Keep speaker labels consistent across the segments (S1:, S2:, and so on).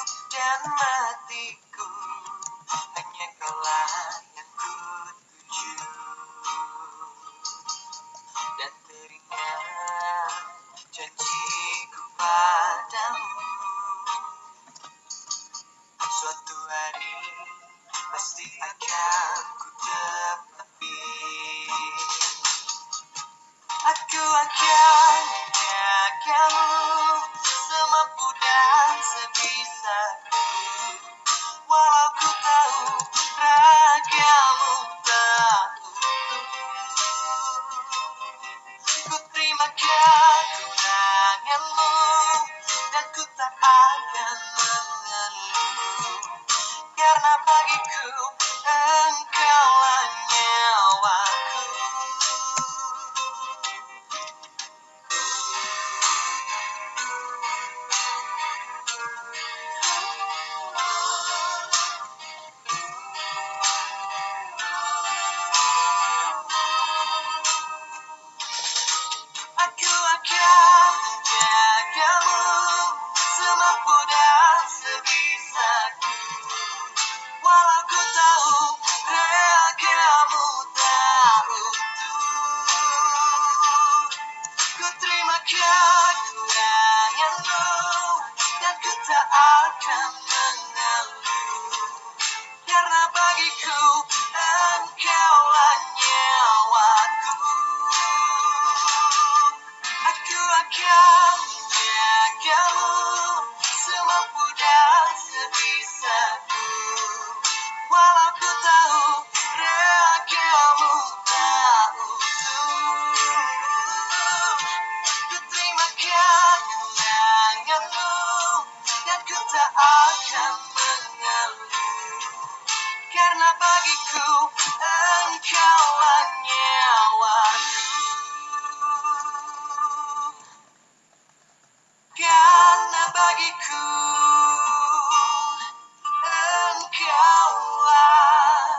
S1: hidup dan matiku, hanya kaulah yang ku tuju. Dan teringat janjiku padamu, suatu hari pasti akan ku tepati. Aku akan menjagamu semampu dan sebisaku, walau ku tahu ragamu tak utuh. Ku terima kekuranganmu dan ku tak akan mengeluh, karena bagiku engkaulah nyawaku. Aku akan menjagamu semampu dan sebisaku, walau ku tahu ragamu tak utuh. Ku terima kekuranganmu dan ku tak akan mengeluh, karena bagiku engkaulah nyawaku. Aku akan menjagamu semampu dan sebisaku, walau ku tahu ragamu tak utuh. Ku terima kekuranganmu dan ku tak akan mengeluh, karena bagiku engkaulah nyawaku. Karena bagiku engkaulah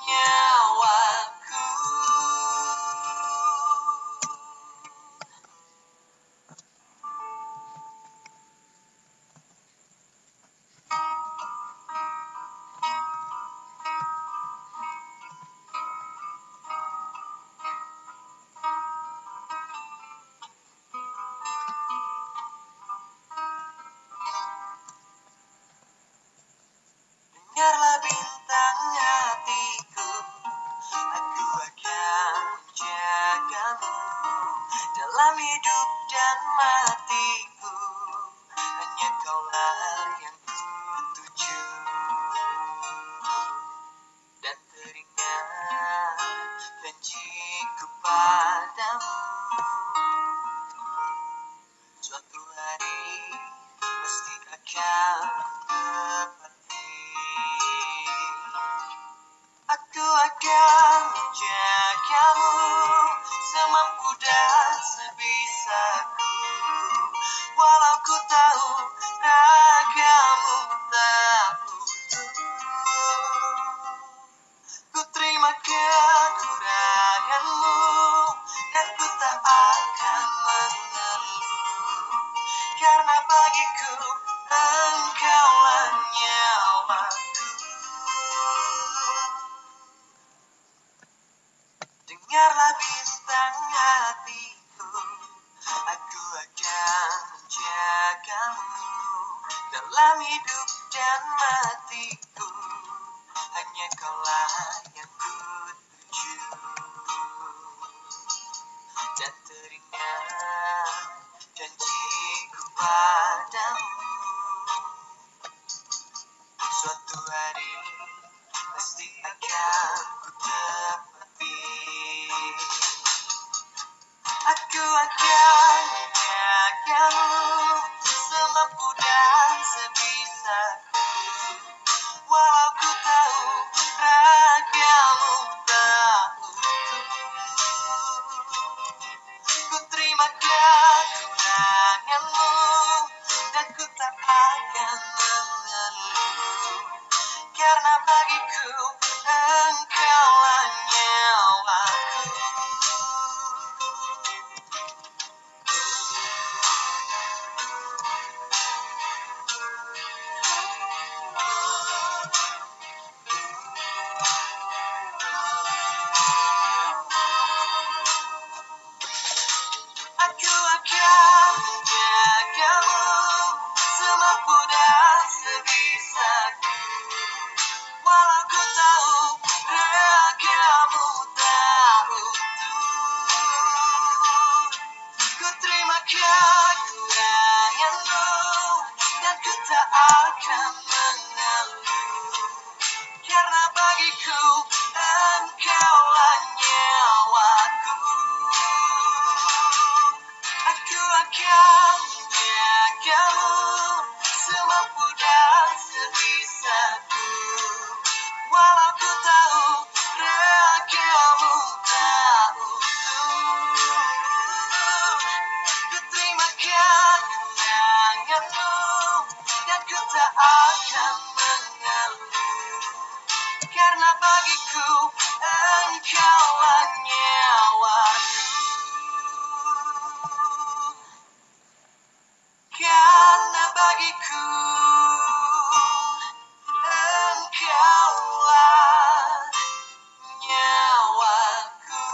S1: nyawaku. Dengarlah bintang hatiku, aku akan menjagamu dalam hidup dan matiku, hanya kaulah yang ku tuju. Dan teringat janjiku padamu, suatu hari pasti akan ku tepati. Aku akan menjagamu semampu dan sebisaku, walau ku tahu ragamu tak utuh. Ku terima kekuranganmu dan ku tak akan mengeluh, karena bagiku engkaulah nyawaku. Dengarlah bintang hatiku, aku akan menjagamu dalam hidup dan matiku, hanya kaulah yang ku tuju. Dan teringat janjiku padamu, suatu hari pasti akan ku tepati. Aku akan menjagamu semampu dan sebisaku, walau ku tahu ragamu tak utuh. Ku terima kekuranganmu semampu dan sebisaku. Walau ku tahu ragamu tak utuh, ku terimakan kenanganmu dan ku tak akan mengeluh, karena bagiku engkaulah nyawaku. Karena bagiku engkaulah nyawaku.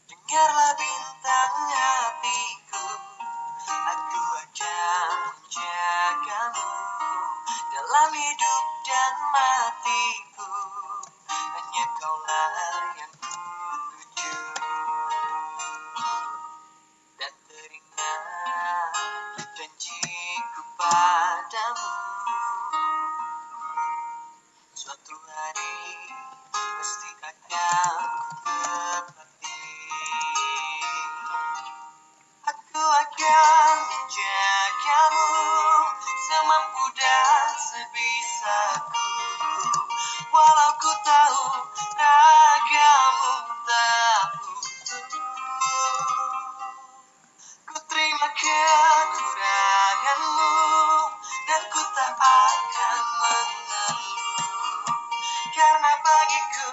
S1: Dengarlah bintang hatiku, aku akan menjagamu dalam hidup dan matiku. Hanya kaulah yang ku tuju, dan teringat janjiku padamu. Suatu hari pasti akan ku tepati. Aku akan menjagamu semampu dan sebisaku. Walau ku tahu ragamu tak utuh, ku terima kekuranganmu dan ku tak akan mengeluh, karena bagiku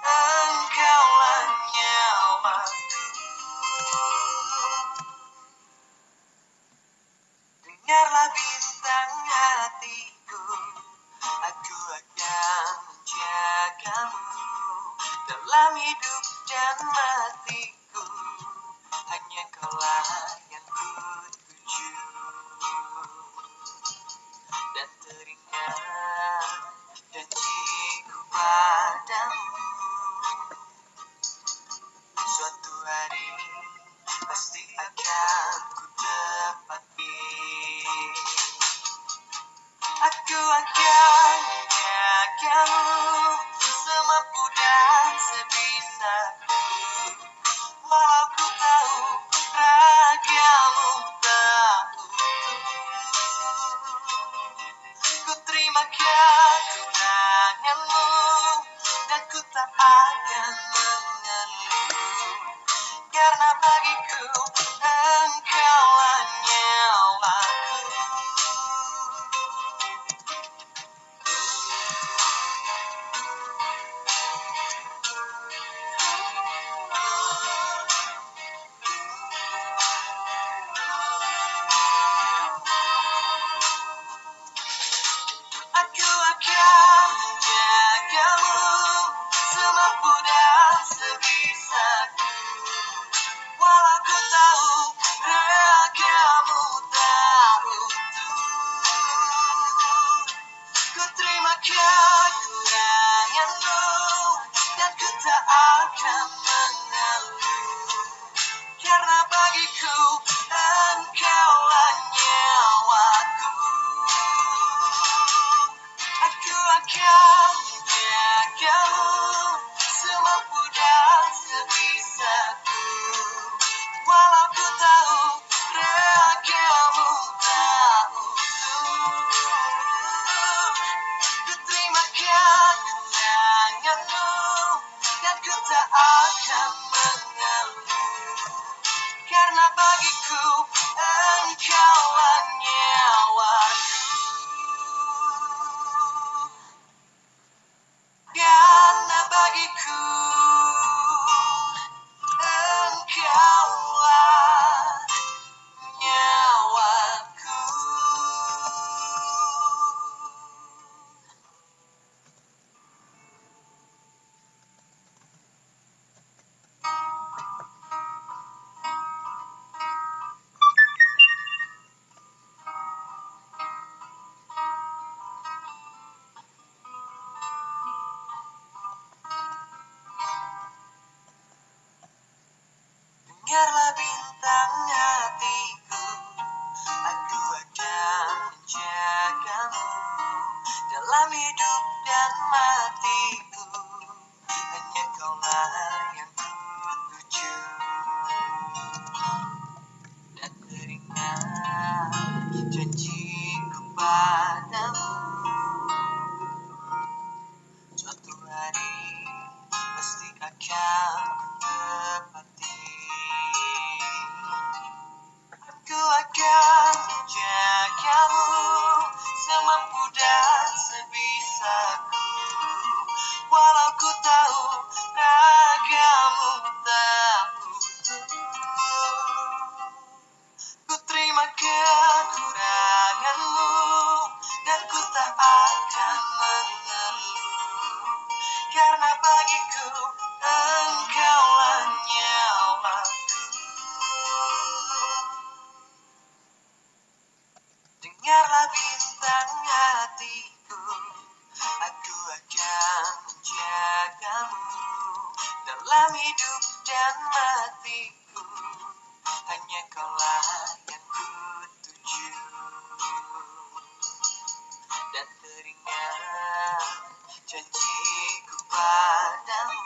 S1: engkaulah nyawaku. Dengarlah bintang hatiku, aku akan menjagamu dalam hidup dan matiku. Hanya kaulah yang ku tuju, dan teringat janjiku padamu. Suatu hari pasti akan ku tepati. Aku akan menjagamu semampu dan sebisaku. Walau ku tahu ragamu tak utuh, ku terima kekuranganmu dan ku tak akan mengeluh, karena bagiku engkaulah nyawaku. Aku akan menjagamu semampu dan sebisaku. Walau ku tahu ragamu tak utuh, ku terima kekuranganmu dan ku tak akan mengeluh, karena bagiku engkaulah nyawaku. Aku akan menjagamu semampu dan sebisaku. Walau ku tahu ragamu tak utuh, ku terima kekuranganmu dan ku tak akan mengeluh, karena bagiku engkaulah nyawaku. Karena bagiku engkaulah nyawaku. Dengarlah bintang hatiku, aku akan menjagamu dalam hidup dan matiku. Hanya kaulah yang ku tuju dan teringat janjiku padamu. Suatu hari pasti akan ku tepati. Aku akan menjagamu semampu dan sebisaku. Walau ku tahu ragamu tak utuh. Ku terima kekuranganmu dan ku tak akan mengeluh. Karena bagiku engkaulah nyawaku. Dengarlah bintang hatiku, aku akan menjagamu dalam hidup dan matiku. Hanya kaulah yang ku tuju dan teringat janjiku padamu.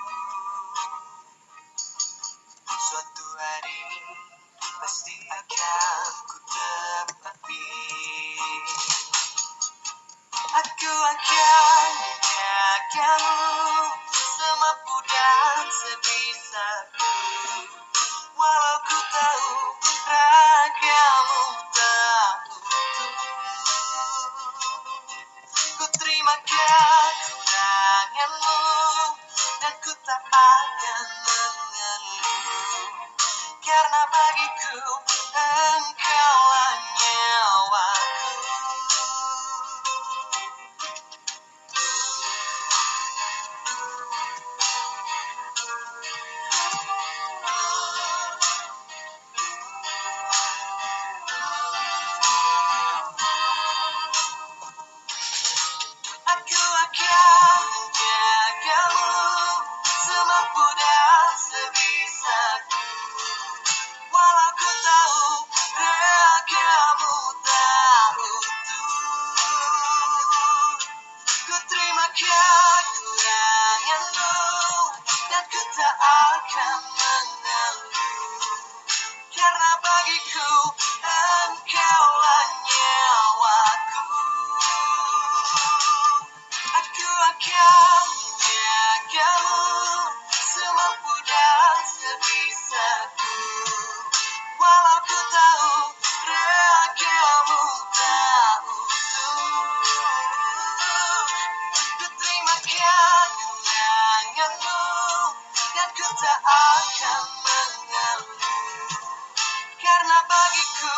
S1: Suatu hari pasti akan ku tepati. Aku akan menjagamu semampu dan sebisaku. Walau ku tahu ragamu tak utuh. Ku terima kekuranganmu dan ku tak akan mengeluh. Karena bagiku engkaulah nyawaku. Aku akan menjagamu semampu dan sebisaku. Walau ku tahu ragamu tak utuh. Ku terima kekuranganmu dan ku tak akan mengeluh. Karena bagiku engkaulah nyawaku. Aku akan menjagamu semampu dan sebisaku. Walau ku tahu ragamu tak utuh. Ku terima kekuranganmu dan ku tak akan mengeluh. Karena bagiku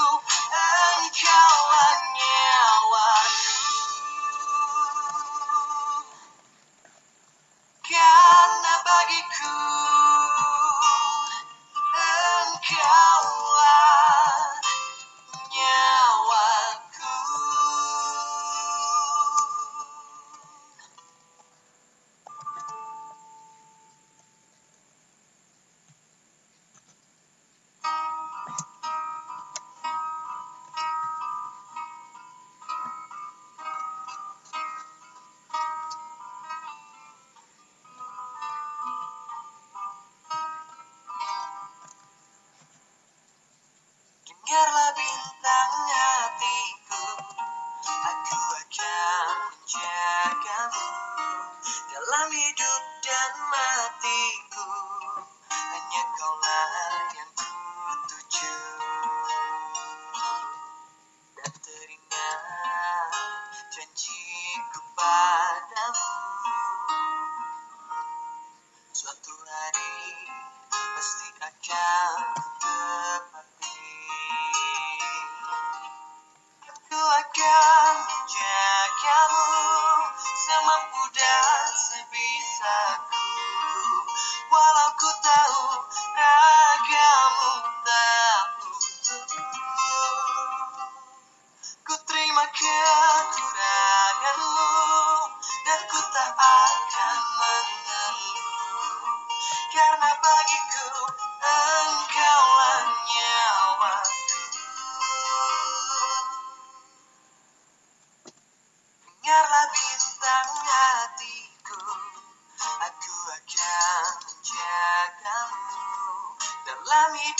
S1: engkaulah nyawaku. Karena bagiku engkaulah nyawaku. Dengarlah bintang hatiku, aku akan menjagamu dalam hidup dan matiku. Hanya kaulah yang ku tuju dan teringat janjiku padamu. Suatu hari pasti akan ku tepati. Aku akan menjagamu semampu dan sebisaku.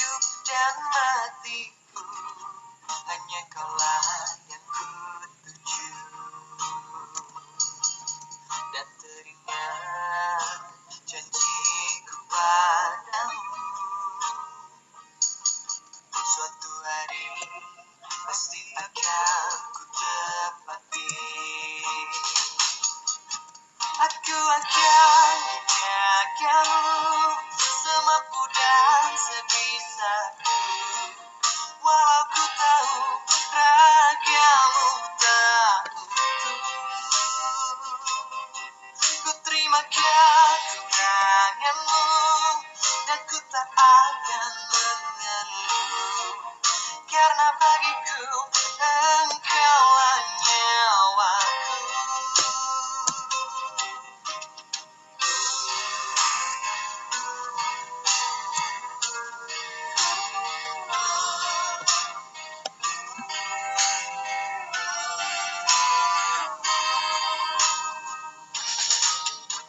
S1: hidup dan matiku, hanya kaulah yang ku tuju. Dan teringat janjiku padamu, suatu hari pasti akan ku tepati. Aku akan menjagamu semampu dan sebisaku, walau ku tahu ragamu tak utuh. Ku terima kekuranganmu dan ku tak akan mengeluh, karena bagiku engkaulah nyawaku.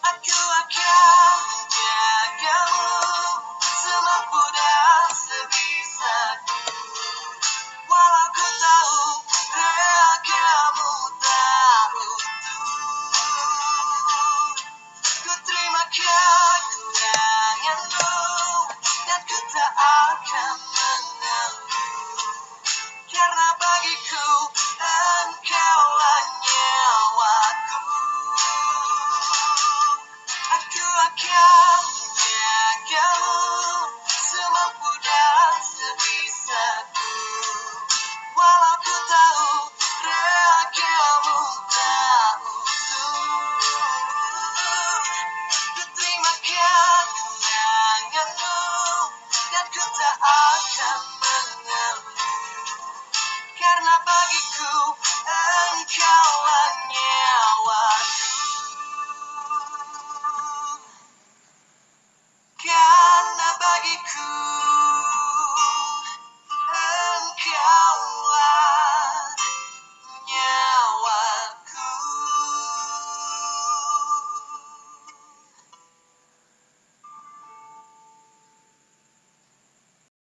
S1: Aku akan menjagamu semampu dan sebisaku, walau ku tahu ragamu tak utuh. Ku terima kekuranganmu dan ku tak akan mengeluh, karena bagiku engkaulah nyawaku. Aku akan